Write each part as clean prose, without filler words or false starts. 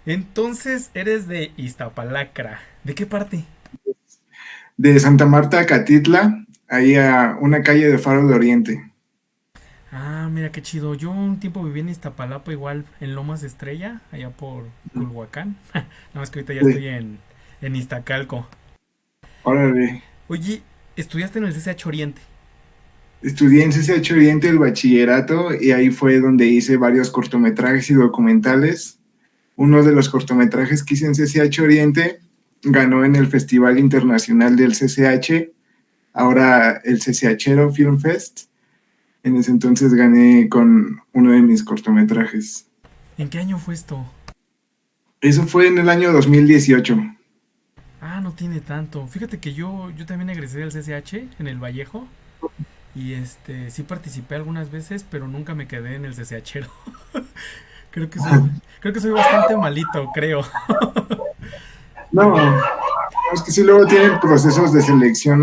Entonces eres de Iztapalacra. ¿De qué parte? De Santa Marta a Catitla, ahí a una calle de Faro de Oriente. Ah, mira qué chido. Yo un tiempo viví en Iztapalapa, igual en Lomas de Estrella, allá por Culhuacán. Nada más que ahorita ya Sí, estoy en Iztacalco. órale. Oye, ¿estudiaste en el CCH Oriente? Estudié en CCH Oriente el bachillerato y ahí fue donde hice varios cortometrajes y documentales. Uno de los cortometrajes que hice en CCH Oriente ganó en el Festival Internacional del CCH, ahora el CCHero Film Fest. En ese entonces gané con uno de mis cortometrajes. ¿En qué año fue esto? Eso fue en el año 2018. Ah, no tiene tanto. Fíjate que yo también egresé del CCH en el Vallejo. Y sí participé algunas veces, pero nunca me quedé en el CCHero. Creo que soy, creo que soy bastante malito, creo. No, es que sí luego tienen procesos de selección,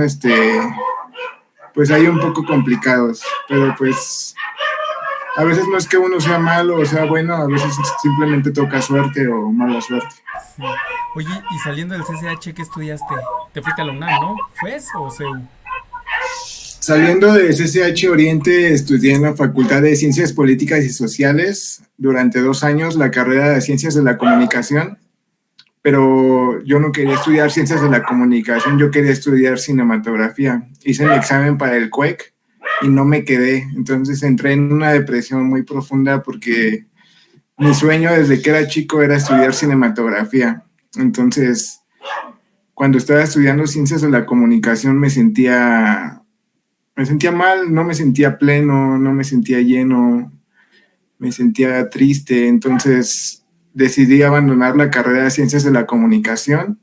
pues ahí un poco complicados, pero pues a veces no es que uno sea malo o sea bueno, a veces simplemente toca suerte o mala suerte. Sí. Oye, y saliendo del CCH, ¿qué estudiaste? ¿Te fuiste a la UNAM, no? ¿FES o CEU? Saliendo de CCH Oriente, estudié en la Facultad de Ciencias Políticas y Sociales durante 2 años la carrera de Ciencias de la Comunicación, pero yo no quería estudiar Ciencias de la Comunicación, yo quería estudiar cinematografía. Hice mi examen para el CUEC y no me quedé, entonces entré en una depresión muy profunda porque mi sueño desde que era chico era estudiar cinematografía. Entonces, cuando estaba estudiando Ciencias de la Comunicación me sentía mal, no me sentía pleno, no me sentía lleno, me sentía triste, entonces decidí abandonar la carrera de Ciencias de la Comunicación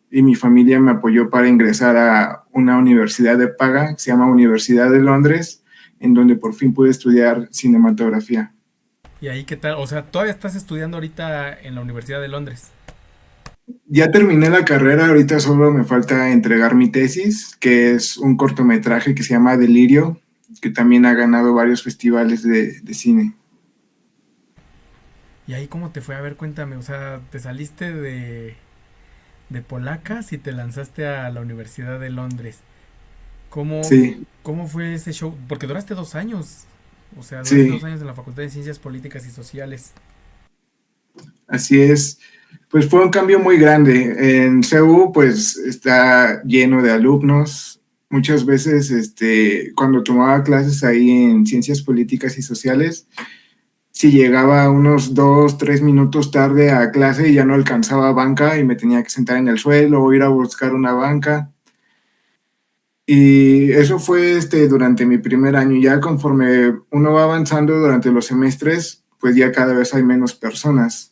y mi familia me apoyó para ingresar a una universidad de paga que se llama Universidad de Londres, en donde por fin pude estudiar cinematografía. ¿Y ahí qué tal? O sea, todavía estás estudiando ahorita en la Universidad de Londres. Ya terminé la carrera, ahorita solo me falta entregar mi tesis, que es un cortometraje que se llama Delirio, que también ha ganado varios festivales de cine. ¿Y ahí cómo te fue? A ver, cuéntame. O sea, ¿te saliste de Polacas y te lanzaste a la Universidad de Londres? ¿Cómo, Sí, cómo fue ese show? Porque duraste 2 años. O sea, duraste dos sí, años en la Facultad de Ciencias Políticas y Sociales. así es. Pues fue un cambio muy grande. En CEU, pues está lleno de alumnos. Muchas veces, cuando tomaba clases ahí en Ciencias Políticas y Sociales, si llegaba unos 2, 3 minutos tarde a clase y ya no alcanzaba banca y me tenía que sentar en el suelo o ir a buscar una banca. Y eso fue durante mi primer año. Ya conforme uno va avanzando durante los semestres, pues ya cada vez hay menos personas.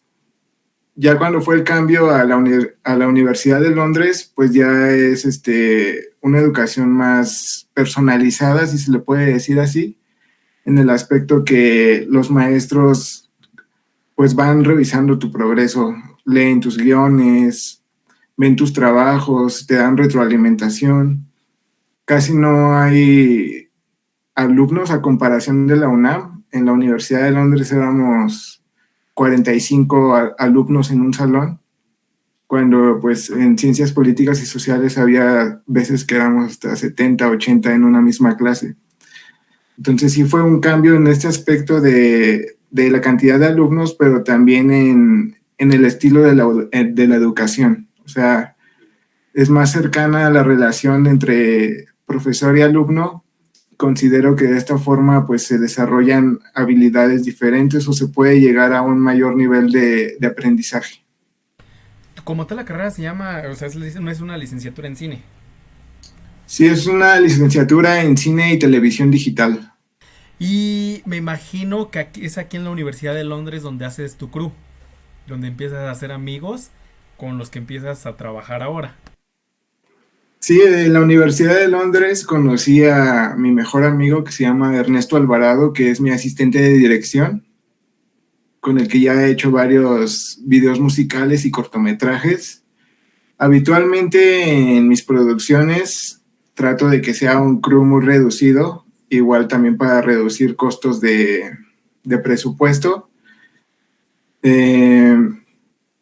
Ya cuando fue el cambio a la Universidad de Londres, pues ya es una educación más personalizada, si se le puede decir así, en el aspecto que los maestros pues van revisando tu progreso, leen tus guiones, ven tus trabajos, te dan retroalimentación. Casi no hay alumnos a comparación de la UNAM. En la Universidad de Londres éramos 45 alumnos en un salón, cuando pues en ciencias políticas y sociales había veces que éramos hasta 70, 80 en una misma clase. Entonces sí fue un cambio en este aspecto de la cantidad de alumnos, pero también en el estilo de la educación. O sea, es más cercana a la relación entre profesor y alumno. Considero que de esta forma pues se desarrollan habilidades diferentes o se puede llegar a un mayor nivel de aprendizaje. Como tal, la carrera se llama, o sea, no es una licenciatura en cine. Sí, es una licenciatura en cine y televisión digital. Y me imagino que es aquí en la Universidad de Londres donde haces tu crew, donde empiezas a hacer amigos con los que empiezas a trabajar ahora. Sí, en la Universidad de Londres conocí a mi mejor amigo que se llama Ernesto Alvarado, que es mi asistente de dirección, con el que ya he hecho varios videos musicales y cortometrajes. Habitualmente en mis producciones trato de que sea un crew muy reducido, igual también para reducir costos de presupuesto. Eh,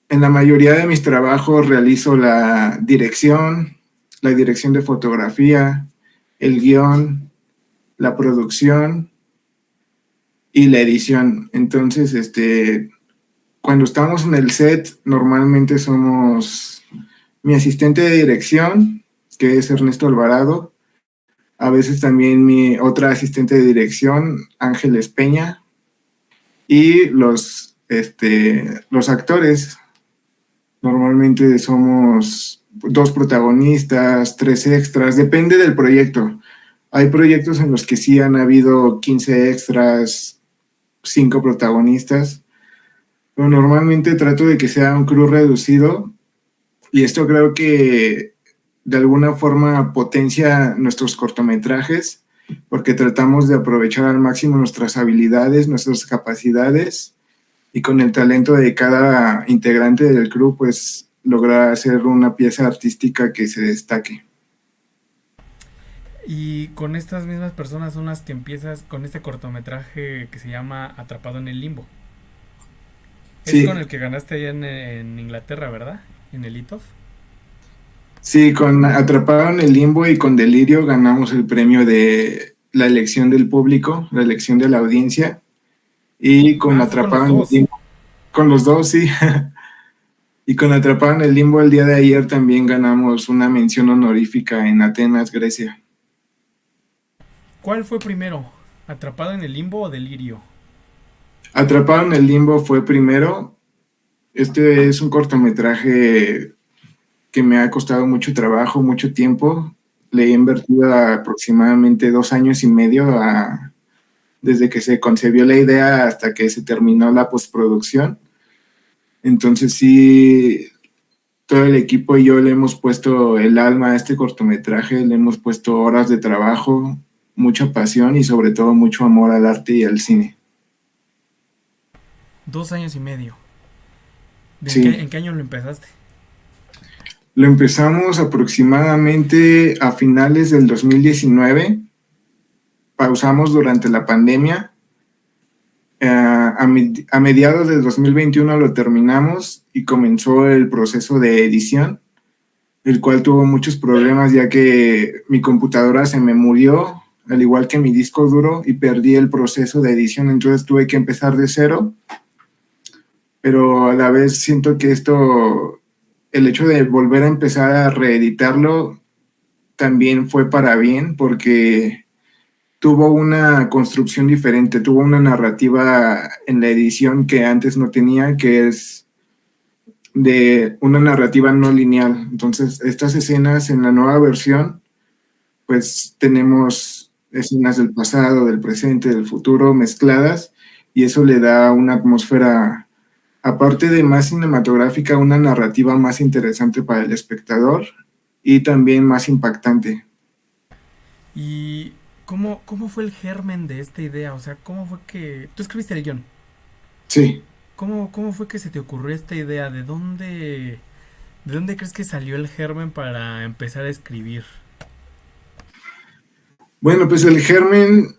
En la mayoría de mis trabajos realizo la dirección de fotografía, el guión, la producción y la edición. Entonces, cuando estamos en el set, normalmente somos mi asistente de dirección, que es Ernesto Alvarado, a veces también mi otra asistente de dirección, Ángeles Peña, y los actores. Normalmente somos dos protagonistas, tres extras, depende del proyecto. Hay proyectos en los que sí han habido 15 extras, 5 protagonistas, pero normalmente trato de que sea un crew reducido y esto creo que de alguna forma potencia nuestros cortometrajes porque tratamos de aprovechar al máximo nuestras habilidades, nuestras capacidades y con el talento de cada integrante del crew, pues lograr hacer una pieza artística que se destaque. Y con estas mismas personas son las que empiezas con este cortometraje que se llama Atrapado en el Limbo. Es con Sí, el que ganaste allá en Inglaterra, ¿verdad? En el ITOF. sí, con Atrapado en el Limbo y con Delirio ganamos el premio de la elección del público, la elección de la audiencia, y con Ah, fue con Atrapado los en el dos. Limbo, con los dos, sí, y con Atrapado en el Limbo el día de ayer también ganamos una mención honorífica en Atenas, Grecia. ¿Cuál fue primero? ¿Atrapado en el Limbo o Delirio? Atrapado en el Limbo fue primero. Este es un cortometraje que me ha costado mucho trabajo, mucho tiempo. Le he invertido aproximadamente 2 años y medio desde que se concebió la idea hasta que se terminó la postproducción. Entonces sí, todo el equipo y yo le hemos puesto el alma a este cortometraje, le hemos puesto horas de trabajo, mucha pasión y sobre todo mucho amor al arte y al cine. 2 años y medio. Sí, ¿En qué año lo empezaste? lo empezamos aproximadamente a finales del 2019, pausamos durante la pandemia. A mediados de 2021 lo terminamos y comenzó el proceso de edición, el cual tuvo muchos problemas ya que mi computadora se me murió, al igual que mi disco duro, y perdí el proceso de edición, entonces tuve que empezar de cero, pero a la vez siento que el hecho de volver a empezar a reeditarlo, también fue para bien porque tuvo una construcción diferente, tuvo una narrativa en la edición que antes no tenía, que es de una narrativa no lineal. Entonces, estas escenas en la nueva versión, pues tenemos escenas del pasado, del presente, del futuro mezcladas y eso le da una atmósfera, aparte de más cinematográfica, una narrativa más interesante para el espectador y también más impactante. ¿Y cómo fue el germen de esta idea? O sea, ¿cómo fue que... Tú escribiste el guión. Sí. ¿Cómo fue que se te ocurrió esta idea? ¿De dónde crees que salió el germen para empezar a escribir? Bueno, pues el germen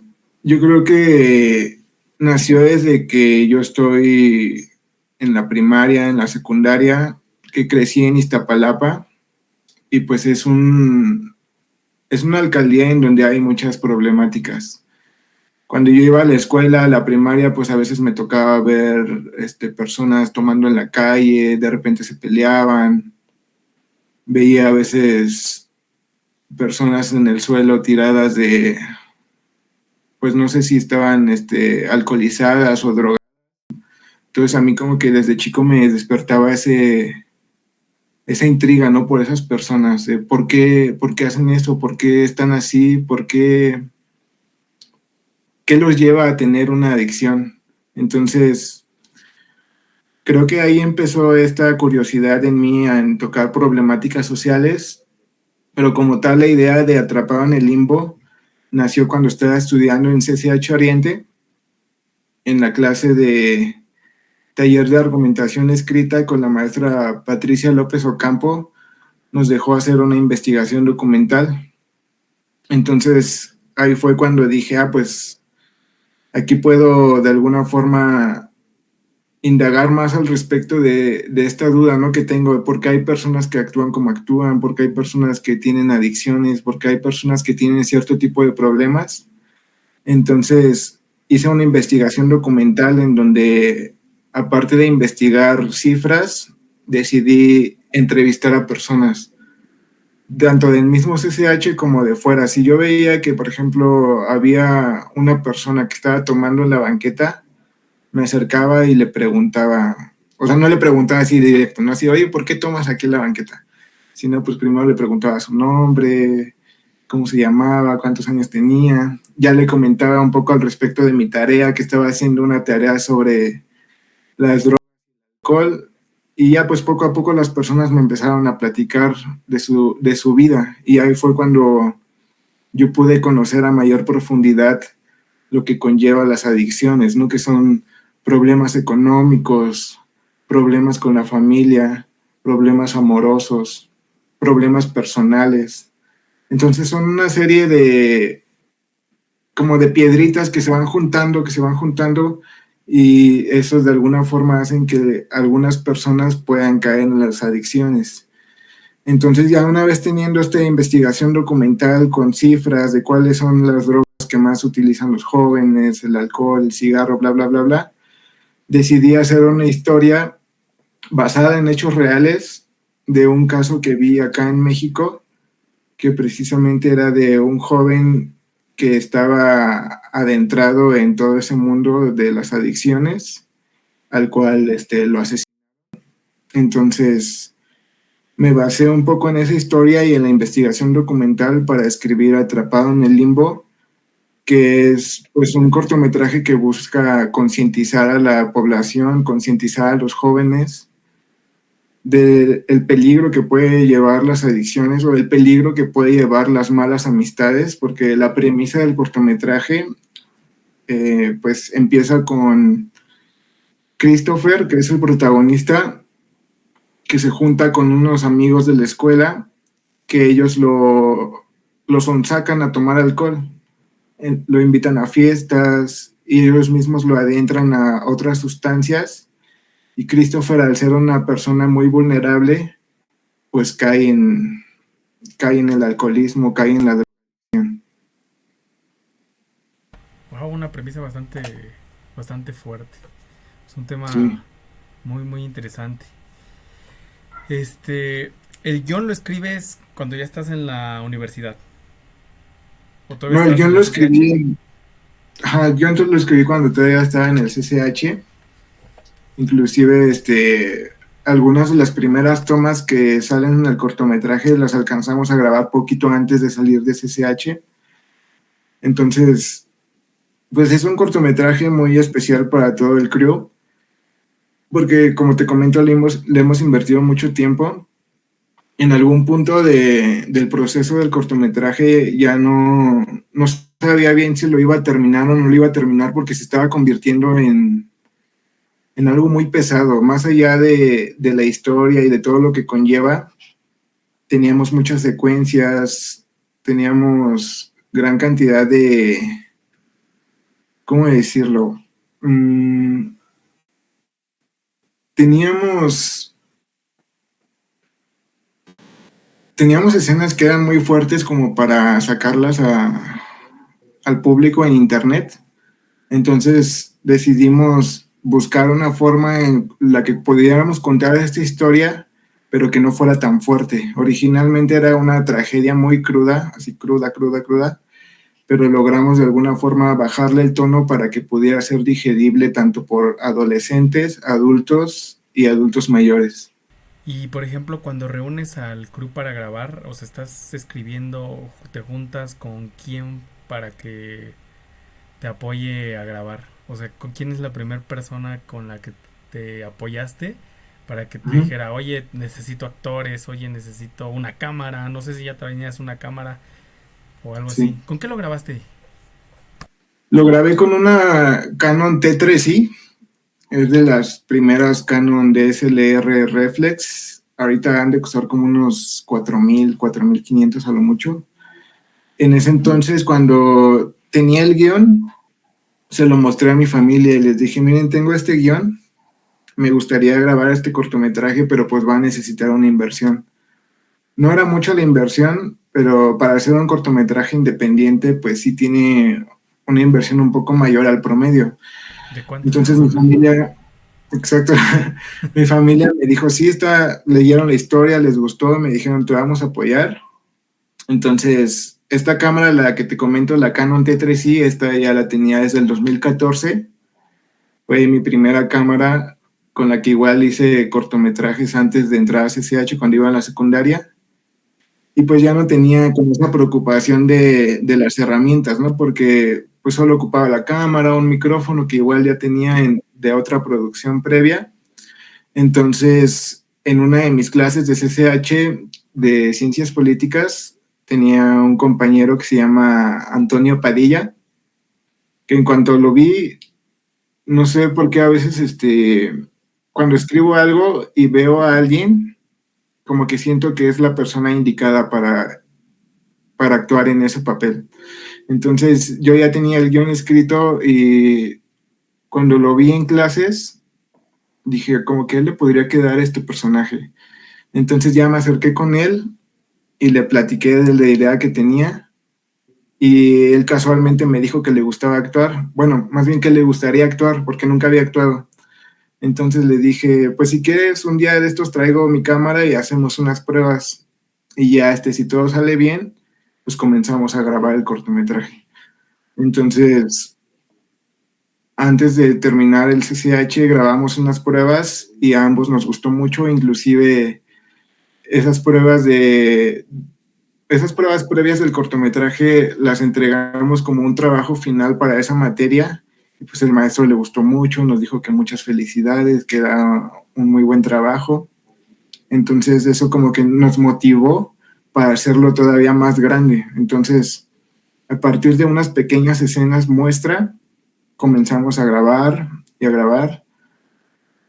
yo creo que nació desde que yo estoy en la primaria, en la secundaria, que crecí en Iztapalapa y pues es una alcaldía en donde hay muchas problemáticas. Cuando yo iba a la escuela, a la primaria, pues a veces me tocaba ver personas tomando en la calle, de repente se peleaban, veía a veces personas en el suelo tiradas pues no sé si estaban alcoholizadas o drogadas. Entonces a mí como que desde chico me despertaba esa intriga, ¿no? Por esas personas, de por qué hacen eso, por qué están así, qué los lleva a tener una adicción. Entonces, creo que ahí empezó esta curiosidad en mí en tocar problemáticas sociales, pero como tal la idea de Atrapado en el Limbo nació cuando estaba estudiando en CCH Oriente, en la clase de taller de argumentación escrita con la maestra Patricia López Ocampo, nos dejó hacer una investigación documental. Entonces ahí fue cuando dije, pues aquí puedo de alguna forma indagar más al respecto de esta duda, ¿no? Que tengo, de por qué hay personas que actúan como actúan, por qué hay personas que tienen adicciones, por qué hay personas que tienen cierto tipo de problemas. Entonces, hice una investigación documental en donde, aparte de investigar cifras, decidí entrevistar a personas, tanto del mismo CCH como de fuera. Si yo veía que, por ejemplo, había una persona que estaba tomando en la banqueta, me acercaba y le preguntaba, o sea, no le preguntaba así directo, no así, oye, ¿por qué tomas aquí en la banqueta? Sino pues primero le preguntaba su nombre, cómo se llamaba, cuántos años tenía. Ya le comentaba un poco al respecto de mi tarea, que estaba haciendo una tarea sobre las drogas y alcohol. Y ya pues poco a poco las personas me empezaron a platicar de su vida. Y ahí fue cuando yo pude conocer a mayor profundidad lo que conlleva las adicciones, ¿no? Que son problemas económicos, problemas con la familia, problemas amorosos, problemas personales. Entonces son una serie de como de piedritas que se van juntando y eso de alguna forma hacen que algunas personas puedan caer en las adicciones. Entonces ya una vez teniendo esta investigación documental con cifras de cuáles son las drogas que más utilizan los jóvenes, el alcohol, el cigarro, bla, bla, bla, bla, decidí hacer una historia basada en hechos reales de un caso que vi acá en México, que precisamente era de un joven que estaba adentrado en todo ese mundo de las adicciones, al cual lo asesinó. Entonces, me basé un poco en esa historia y en la investigación documental para escribir Atrapado en el Limbo, que es pues un cortometraje que busca concientizar a la población, concientizar a los jóvenes del peligro que puede llevar las adicciones o el peligro que puede llevar las malas amistades, porque la premisa del cortometraje pues empieza con Christopher, que es el protagonista, que se junta con unos amigos de la escuela, que ellos lo sonsacan a tomar alcohol, lo invitan a fiestas y ellos mismos lo adentran a otras sustancias y Christopher, al ser una persona muy vulnerable, pues cae en el alcoholismo, cae en la depresión. Wow, una premisa bastante fuerte. Es un Sí. tema muy interesante. Este, el guión lo escribes cuando ya estás en la universidad. ¿O todavía No, el estabas guión en lo el CCH? escribí, ajá, el guión lo escribí cuando todavía estaba en el CCH, inclusive algunas de las primeras tomas que salen en el cortometraje las alcanzamos a grabar poquito antes de salir de CCH. Entonces, pues es un cortometraje muy especial para todo el crew, porque como te comento, le hemos invertido mucho tiempo. En algún punto del proceso del cortometraje ya no sabía bien si lo iba a terminar o no lo iba a terminar porque se estaba convirtiendo en algo muy pesado, más allá de la historia y de todo lo que conlleva. Teníamos muchas secuencias, teníamos gran cantidad de, ¿cómo decirlo? Mm, teníamos, teníamos escenas que eran muy fuertes como para sacarlas al público en internet. Entonces decidimos buscar una forma en la que pudiéramos contar esta historia, pero que no fuera tan fuerte. Originalmente era una tragedia muy cruda, así cruda, cruda, cruda, pero logramos de alguna forma bajarle el tono para que pudiera ser digerible tanto por adolescentes, adultos y adultos mayores. Y por ejemplo, cuando reúnes al crew para grabar, o sea, estás escribiendo, te juntas con quién para que te apoye a grabar. O sea, ¿con quién es la primera persona con la que te apoyaste para que te Uh-huh. dijera, oye, necesito actores, oye, necesito una cámara, no sé si ya tenías una cámara o algo así? Sí. ¿Con qué lo grabaste? Lo grabé con una Canon T3i. Es de las primeras Canon DSLR Reflex. Ahorita han de costar como unos 4,000, 4,500 a lo mucho. En ese entonces, cuando tenía el guión, se lo mostré a mi familia y les dije, miren, tengo este guión, me gustaría grabar este cortometraje, pero pues va a necesitar una inversión. No era mucha la inversión, pero para hacer un cortometraje independiente, pues sí tiene una inversión un poco mayor al promedio. ¿De cuánto Entonces estamos mi hablando? familia, exacto, mi familia me dijo, sí, leyeron la historia, les gustó, me dijeron, te vamos a apoyar. Entonces, esta cámara, la que te comento, la Canon T3i, esta ya la tenía desde el 2014. Fue mi primera cámara con la que igual hice cortometrajes antes de entrar a CCH cuando iba a la secundaria. Y pues ya no tenía como esa preocupación de las herramientas, ¿no? Porque pues solo ocupaba la cámara, un micrófono que igual ya tenía de otra producción previa. Entonces, en una de mis clases de CCH de Ciencias Políticas, tenía un compañero que se llama Antonio Padilla, que en cuanto lo vi, no sé por qué a veces cuando escribo algo y veo a alguien, como que siento que es la persona indicada para actuar en ese papel. Entonces yo ya tenía el guión escrito y cuando lo vi en clases, dije como que él le podría quedar este personaje. Entonces ya me acerqué con él y le platiqué de la idea que tenía y él casualmente me dijo que le gustaba actuar. Bueno, más bien que le gustaría actuar porque nunca había actuado. Entonces le dije, pues si quieres, un día de estos traigo mi cámara y hacemos unas pruebas. Y ya, si todo sale bien, pues comenzamos a grabar el cortometraje. Entonces, antes de terminar el CCH, grabamos unas pruebas y a ambos nos gustó mucho, inclusive esas pruebas esas pruebas previas del cortometraje las entregamos como un trabajo final para esa materia. Y pues el maestro le gustó mucho, nos dijo que muchas felicidades, que era un muy buen trabajo. Entonces eso como que nos motivó para hacerlo todavía más grande. Entonces, a partir de unas pequeñas escenas muestra, comenzamos a grabar y a grabar,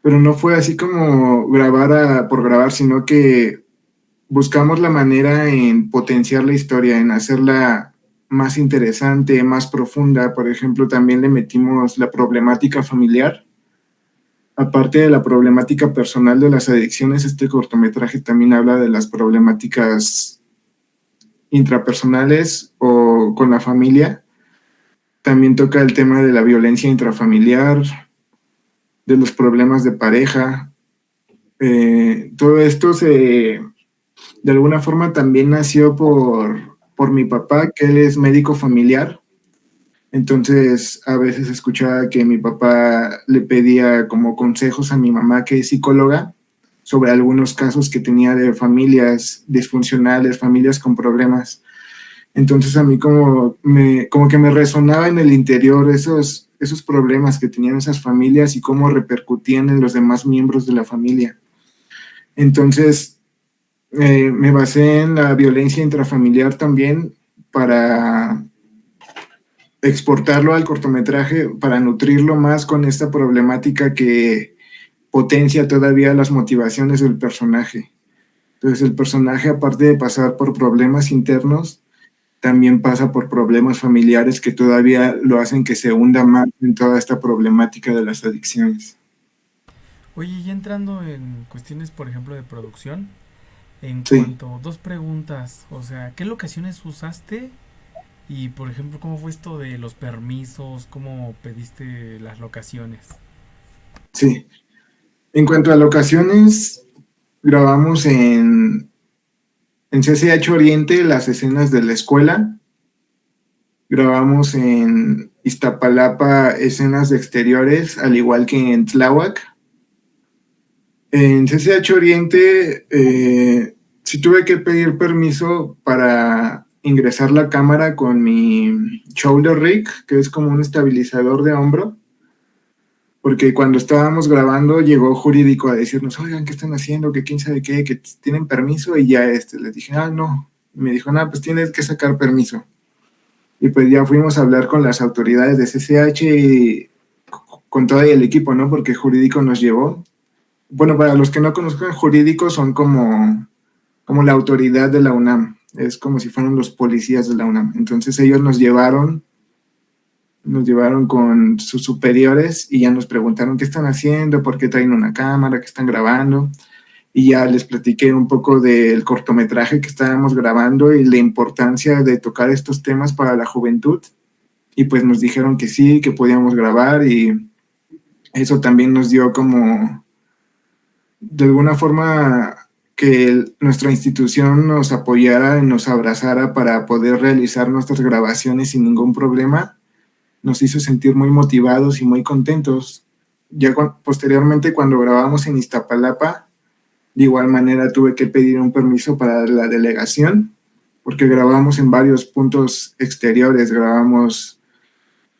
pero no fue así como por grabar, sino que buscamos la manera en potenciar la historia, en hacerla más interesante, más profunda. Por ejemplo, también le metimos la problemática familiar. Aparte de la problemática personal de las adicciones, este cortometraje también habla de las problemáticas intrapersonales o con la familia. También toca el tema de la violencia intrafamiliar, de los problemas de pareja. Todo esto de alguna forma también nació por mi papá, que él es médico familiar. Entonces, a veces escuchaba que mi papá le pedía como consejos a mi mamá, que es psicóloga, sobre algunos casos que tenía de familias disfuncionales, familias con problemas. Entonces, a mí como que me resonaba en el interior esos problemas que tenían esas familias y cómo repercutían en los demás miembros de la familia. Entonces, me basé en la violencia intrafamiliar también para exportarlo al cortometraje, para nutrirlo más con esta problemática que potencia todavía las motivaciones del personaje. Entonces el personaje, aparte de pasar por problemas internos, también pasa por problemas familiares que todavía lo hacen que se hunda más en toda esta problemática de las adicciones. Oye, ya entrando en cuestiones, por ejemplo, de producción, en Sí. cuanto, dos preguntas, o sea, ¿qué locaciones usaste? Y, por ejemplo, ¿cómo fue esto de los permisos? ¿Cómo pediste las locaciones? Sí. En cuanto a locaciones, grabamos en CCH Oriente las escenas de la escuela. Grabamos en Iztapalapa escenas de exteriores, al igual que en Tláhuac. En CCH Oriente sí tuve que pedir permiso para ingresar la cámara con mi shoulder rig, que es como un estabilizador de hombro, porque cuando estábamos grabando llegó jurídico a decirnos, oigan, ¿qué están haciendo? Que quién sabe qué, que tienen permiso, y ya les dije, no. Me dijo, no, pues tienes que sacar permiso. Y pues ya fuimos a hablar con las autoridades de CCH y con todo el equipo, ¿no? Porque jurídico nos llevó. Bueno, para los que no conozcan, jurídicos son como la autoridad de la UNAM. Es como si fueran los policías de la UNAM. Entonces ellos nos llevaron nos llevaron con sus superiores y ya nos preguntaron qué están haciendo, por qué traen una cámara, qué están grabando. Y ya les platiqué un poco del cortometraje que estábamos grabando y la importancia de tocar estos temas para la juventud. Y pues nos dijeron que sí, que podíamos grabar y eso también nos dio como, de alguna forma, que nuestra institución nos apoyara y nos abrazara para poder realizar nuestras grabaciones sin ningún problema. Nos hizo sentir muy motivados y muy contentos. Ya posteriormente, cuando grabamos en Iztapalapa, de igual manera tuve que pedir un permiso para la delegación, porque grabamos en varios puntos exteriores. Grabamos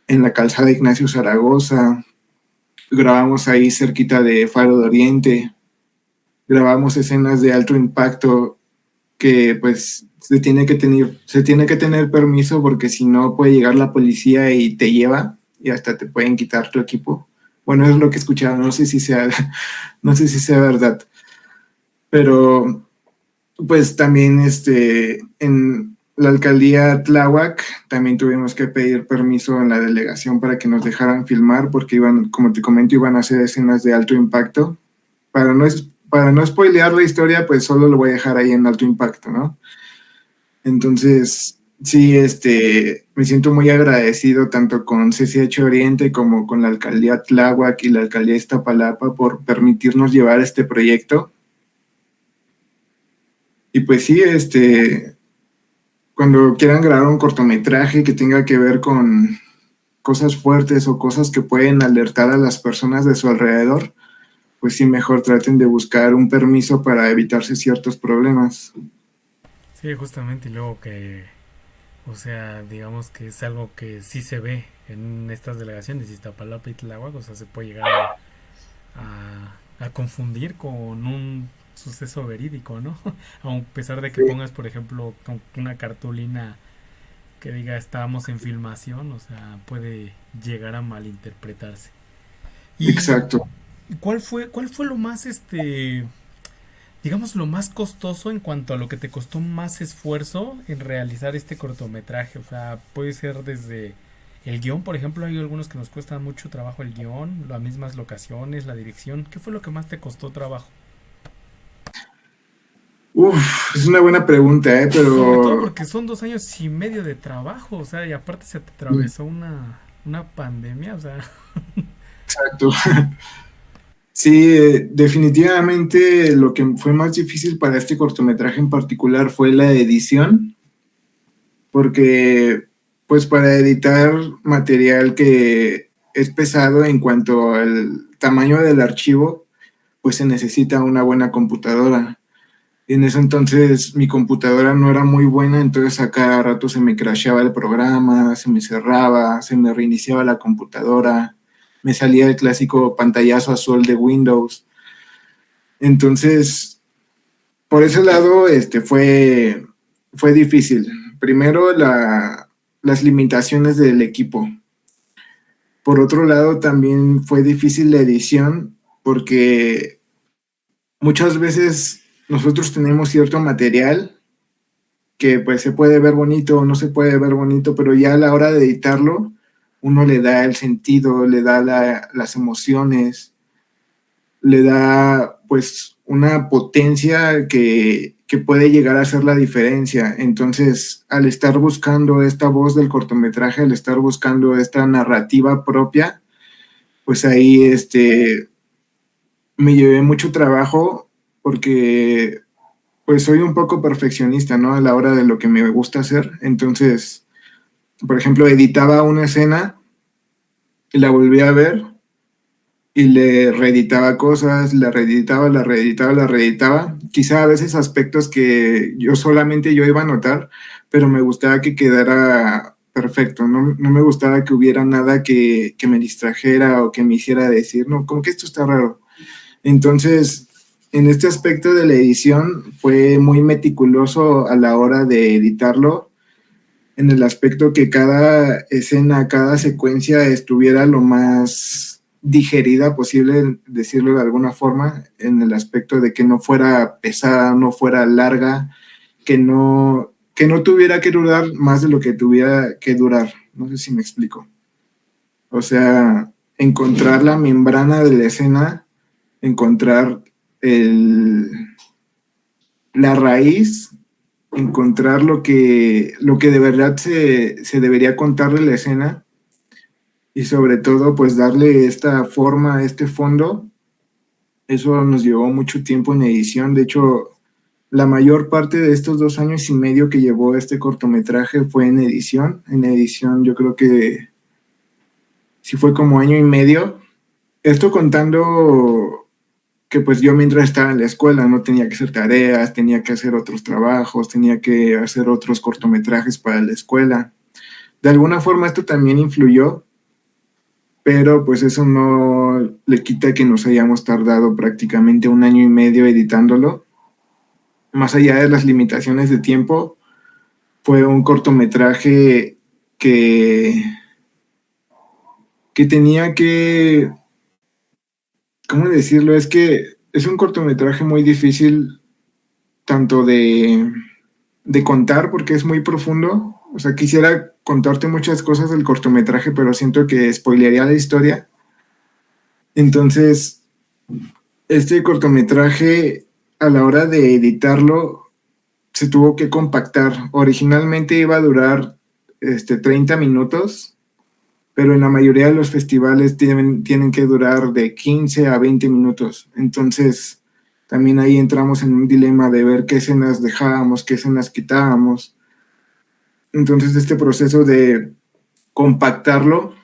en la calzada Ignacio Zaragoza, grabamos ahí cerquita de Faro de Oriente, grabamos escenas de alto impacto que pues se tiene que tener permiso, porque si no puede llegar la policía y te lleva y hasta te pueden quitar tu equipo. Bueno, es lo que he escuchado, no sé si sea, no sé si sea verdad, pero pues también en la alcaldía Tláhuac también tuvimos que pedir permiso en la delegación para que nos dejaran filmar, porque iban, como te comento, iban a hacer escenas de alto impacto. Para no spoilear la historia, pues solo lo voy a dejar ahí en alto impacto, ¿no? Entonces, sí, me siento muy agradecido tanto con CCH Oriente como con la alcaldía Tláhuac y la alcaldía Iztapalapa por permitirnos llevar este proyecto. Y pues sí, cuando quieran grabar un cortometraje que tenga que ver con cosas fuertes o cosas que pueden alertar a las personas de su alrededor, pues sí, mejor traten de buscar un permiso para evitarse ciertos problemas. Sí, justamente, y luego que, o sea, digamos que es algo que sí se ve en estas delegaciones, Iztapalapa y Tláhuac, o sea, se puede llegar a confundir con un suceso verídico, ¿no? A pesar de que Sí, pongas, por ejemplo, una cartulina que diga estábamos en filmación, o sea, puede llegar a malinterpretarse. ¿Y exacto. cuál fue lo más, digamos, lo más costoso en cuanto a lo que te costó más esfuerzo en realizar este cortometraje? O sea, puede ser desde el guión, por ejemplo, hay algunos que nos cuesta mucho trabajo el guión, las mismas locaciones, la dirección. ¿Qué fue lo que más te costó trabajo? Uf, es una buena pregunta, Sobre todo pero porque son 2 años y medio de trabajo, o sea, y aparte se te atravesó una pandemia, o sea. exacto. Sí, definitivamente lo que fue más difícil para este cortometraje en particular fue la edición, porque pues para editar material que es pesado en cuanto al tamaño del archivo, pues se necesita una buena computadora. Y en ese entonces mi computadora no era muy buena, entonces a cada rato se me crasheaba el programa, se me cerraba, se me reiniciaba la computadora, me salía el clásico pantallazo azul de Windows. Entonces, por ese lado, fue difícil. Primero, las limitaciones del equipo. Por otro lado, también fue difícil la edición, porque muchas veces nosotros tenemos cierto material que pues se puede ver bonito o no se puede ver bonito, pero ya a la hora de editarlo, uno le da el sentido, le da las emociones, le da pues una potencia que puede llegar a hacer la diferencia. Entonces, al estar buscando esta voz del cortometraje, al estar buscando esta narrativa propia, pues ahí me llevé mucho trabajo, porque pues soy un poco perfeccionista, ¿no? A la hora de lo que me gusta hacer. Entonces, por ejemplo, editaba una escena y la volví a ver y le reeditaba cosas, la reeditaba. Quizá a veces aspectos que yo iba a notar, pero me gustaba que quedara perfecto. No, no me gustaba que hubiera nada que me distrajera o que me hiciera decir, no, como que esto está raro. Entonces, en este aspecto de la edición fue muy meticuloso a la hora de editarlo, en el aspecto que cada escena, cada secuencia estuviera lo más digerida posible, decirlo de alguna forma, en el aspecto de que no fuera pesada, no fuera larga, que no tuviera que durar más de lo que tuviera que durar. No sé si me explico. O sea, encontrar la membrana de la escena, encontrar el, la raíz, encontrar lo que de verdad se debería contar de la escena y sobre todo pues darle esta forma, este fondo. Eso nos llevó mucho tiempo en edición. De hecho, la mayor parte de estos 2 años y medio que llevó este cortometraje fue en edición. En edición yo creo que sí fue como año y medio. Esto contando que pues yo mientras estaba en la escuela no tenía que hacer tareas, tenía que hacer otros trabajos, tenía que hacer otros cortometrajes para la escuela. De alguna forma esto también influyó, pero pues eso no le quita que nos hayamos tardado prácticamente un año y medio editándolo. Más allá de las limitaciones de tiempo, fue un cortometraje que, que tenía que, ¿cómo decirlo? Es que es un cortometraje muy difícil tanto de contar porque es muy profundo. O sea, quisiera contarte muchas cosas del cortometraje, pero siento que spoilearía la historia. Entonces, este cortometraje, a la hora de editarlo, se tuvo que compactar. Originalmente iba a durar 30 minutos, pero en la mayoría de los festivales tienen que durar de 15 a 20 minutos. Entonces, también ahí entramos en un dilema de ver qué escenas dejábamos, qué escenas quitábamos. Entonces, este proceso de compactarlo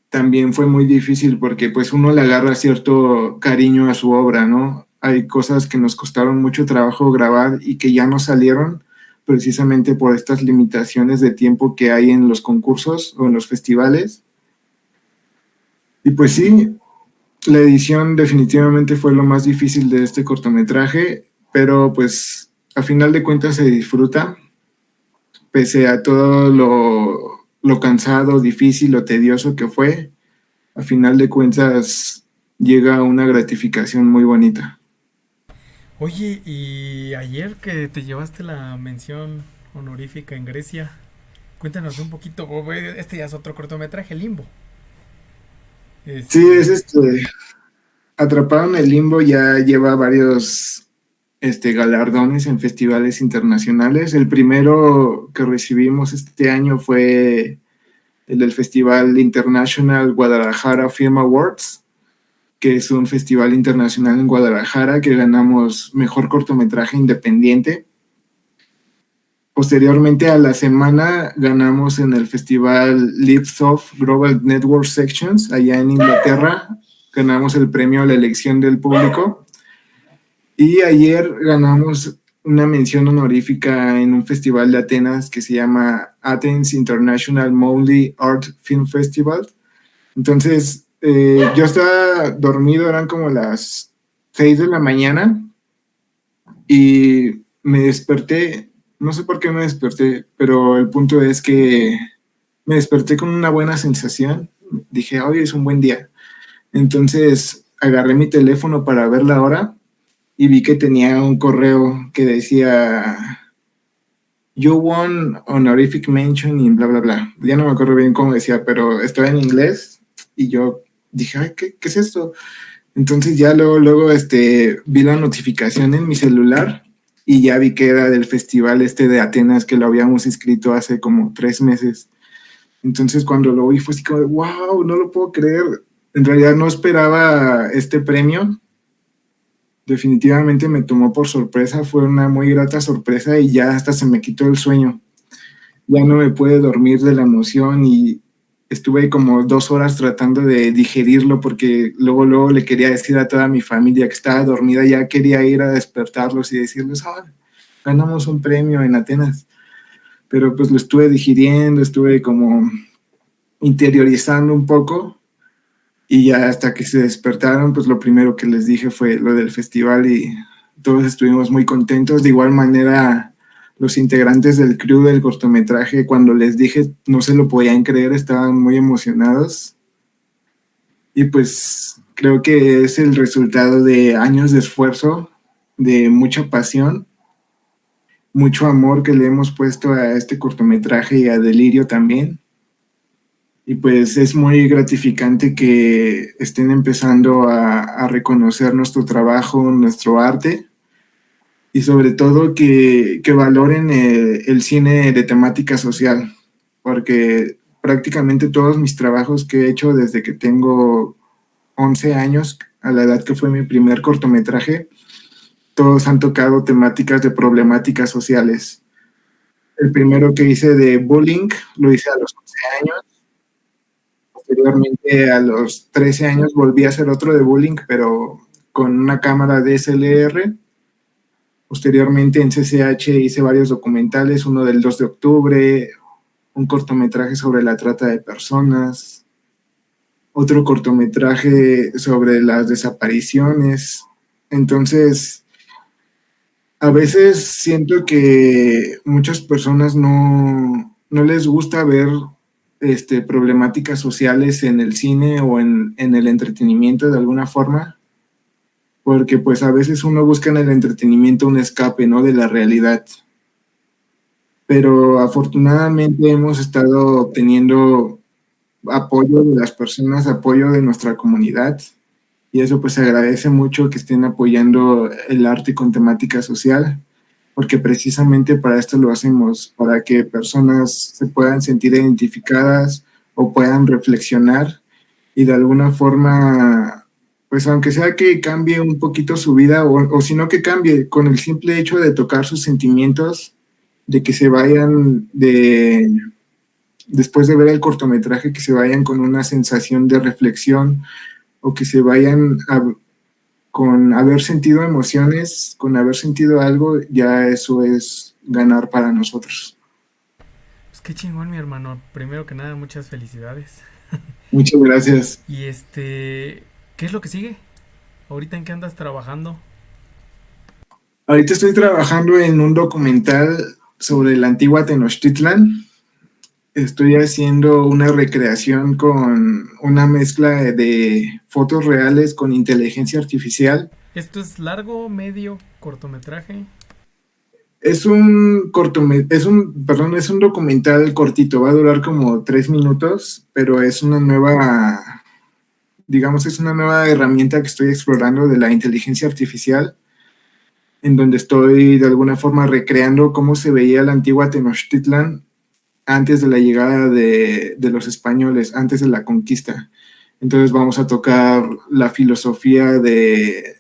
también fue muy difícil porque pues uno le agarra cierto cariño a su obra, ¿no? Hay cosas que nos costaron mucho trabajo grabar y que ya no salieron precisamente por estas limitaciones de tiempo que hay en los concursos o en los festivales. Y pues sí, la edición definitivamente fue lo más difícil de este cortometraje, pero pues a final de cuentas se disfruta, pese a todo lo cansado, difícil o tedioso que fue, a final de cuentas llega una gratificación muy bonita. Oye, y ayer que te llevaste la mención honorífica en Grecia, cuéntanos un poquito. Este ya es otro cortometraje, Limbo. Sí, es Este, Atrapado en el Limbo ya lleva varios galardones en festivales internacionales. El primero que recibimos este año fue el del Festival International Guadalajara Film Awards, que es un festival internacional en Guadalajara que ganamos mejor cortometraje independiente. Posteriormente a la semana ganamos en el festival Lipsoft Global Network Sections allá en Inglaterra. Ganamos el premio a la elección del público. Y ayer ganamos una mención honorífica en un festival de Atenas que se llama Athens International Mowgli Art Film Festival. Entonces, yo estaba dormido, eran como las 6 de la mañana y me desperté, no sé por qué me desperté, pero el punto es que me desperté con una buena sensación. Dije, hoy es un buen día. Entonces, agarré mi teléfono para ver la hora y vi que tenía un correo que decía You won honorific mention y bla, bla, bla. Ya no me acuerdo bien cómo decía, pero estaba en inglés y yo dije, ay, ¿qué es esto? Entonces ya luego, vi la notificación en mi celular y ya vi que era del festival de Atenas que lo habíamos inscrito hace como 3 meses. Entonces cuando lo vi fue así como, wow, no lo puedo creer. En realidad no esperaba este premio. Definitivamente me tomó por sorpresa, fue una muy grata sorpresa y ya hasta se me quitó el sueño. Ya no me pude dormir de la emoción y estuve como 2 horas tratando de digerirlo porque luego le quería decir a toda mi familia que estaba dormida, ya quería ir a despertarlos y decirles, ganamos un premio en Atenas. Pero pues lo estuve digiriendo, estuve como interiorizando un poco y ya hasta que se despertaron, pues lo primero que les dije fue lo del festival y todos estuvimos muy contentos. De igual manera, los integrantes del crew del cortometraje, cuando les dije, no se lo podían creer, estaban muy emocionados. Y pues creo que es el resultado de años de esfuerzo, de mucha pasión, mucho amor que le hemos puesto a este cortometraje y a Delirio también. Y pues es muy gratificante que estén empezando a reconocer nuestro trabajo, nuestro arte y sobre todo que valoren el cine de temática social, porque prácticamente todos mis trabajos que he hecho desde que tengo 11 años, a la edad que fue mi primer cortometraje, todos han tocado temáticas de problemáticas sociales. El primero que hice de bullying lo hice a los 11 años. Posteriormente, a los 13 años, volví a hacer otro de bullying, pero con una cámara DSLR. Posteriormente, en CCH hice varios documentales, uno del 2 de octubre, un cortometraje sobre la trata de personas, otro cortometraje sobre las desapariciones. Entonces, a veces siento que muchas personas no les gusta ver problemáticas sociales en el cine o en el entretenimiento de alguna forma, porque pues a veces uno busca en el entretenimiento un escape, ¿no? De la realidad. Pero afortunadamente hemos estado obteniendo apoyo de las personas, apoyo de nuestra comunidad, y eso pues se agradece mucho que estén apoyando el arte con temática social, porque precisamente para esto lo hacemos, para que personas se puedan sentir identificadas o puedan reflexionar y de alguna forma, pues aunque sea que cambie un poquito su vida o si no que cambie, con el simple hecho de tocar sus sentimientos, de que se vayan después de ver el cortometraje, que se vayan con una sensación de reflexión o que se vayan con haber sentido emociones, con haber sentido algo, ya eso es ganar para nosotros. Pues qué chingón, mi hermano. Primero que nada, muchas felicidades. Muchas gracias. Y ¿qué es lo que sigue? ¿Ahorita en qué andas trabajando? Ahorita estoy trabajando en un documental sobre la antigua Tenochtitlan. Estoy haciendo una recreación con una mezcla de fotos reales con inteligencia artificial. ¿Esto es largo, medio, cortometraje? Es un documental cortito, va a durar como 3 minutos, pero es una nueva, digamos, es una nueva herramienta que estoy explorando de la inteligencia artificial, en donde estoy de alguna forma recreando cómo se veía la antigua Tenochtitlan antes de la llegada de los españoles, antes de la conquista. Entonces vamos a tocar la filosofía de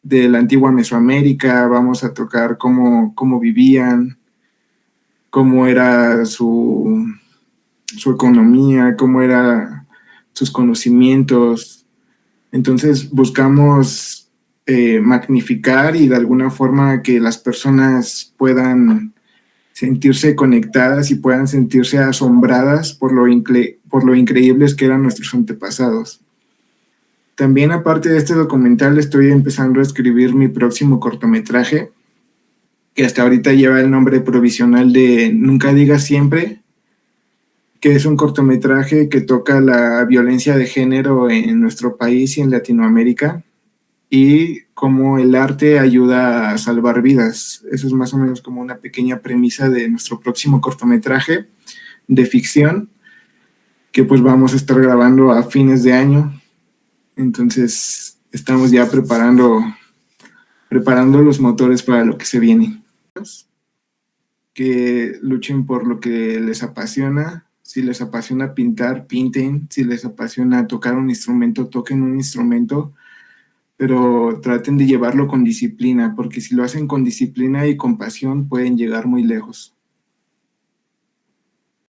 la antigua Mesoamérica, vamos a tocar cómo vivían, cómo era su economía, cómo eran sus conocimientos. Entonces buscamos magnificar y de alguna forma que las personas puedan sentirse conectadas y puedan sentirse asombradas por lo increíbles que eran nuestros antepasados. También aparte de este documental estoy empezando a escribir mi próximo cortometraje, que hasta ahorita lleva el nombre provisional de Nunca digas siempre, que es un cortometraje que toca la violencia de género en nuestro país y en Latinoamérica y cómo el arte ayuda a salvar vidas. Eso es más o menos como una pequeña premisa de nuestro próximo cortometraje de ficción que pues vamos a estar grabando a fines de año. Entonces estamos ya preparando los motores para lo que se viene. Que luchen por lo que les apasiona. Si les apasiona pintar, pinten. Si les apasiona tocar un instrumento, toquen un instrumento, pero traten de llevarlo con disciplina, porque si lo hacen con disciplina y con pasión pueden llegar muy lejos.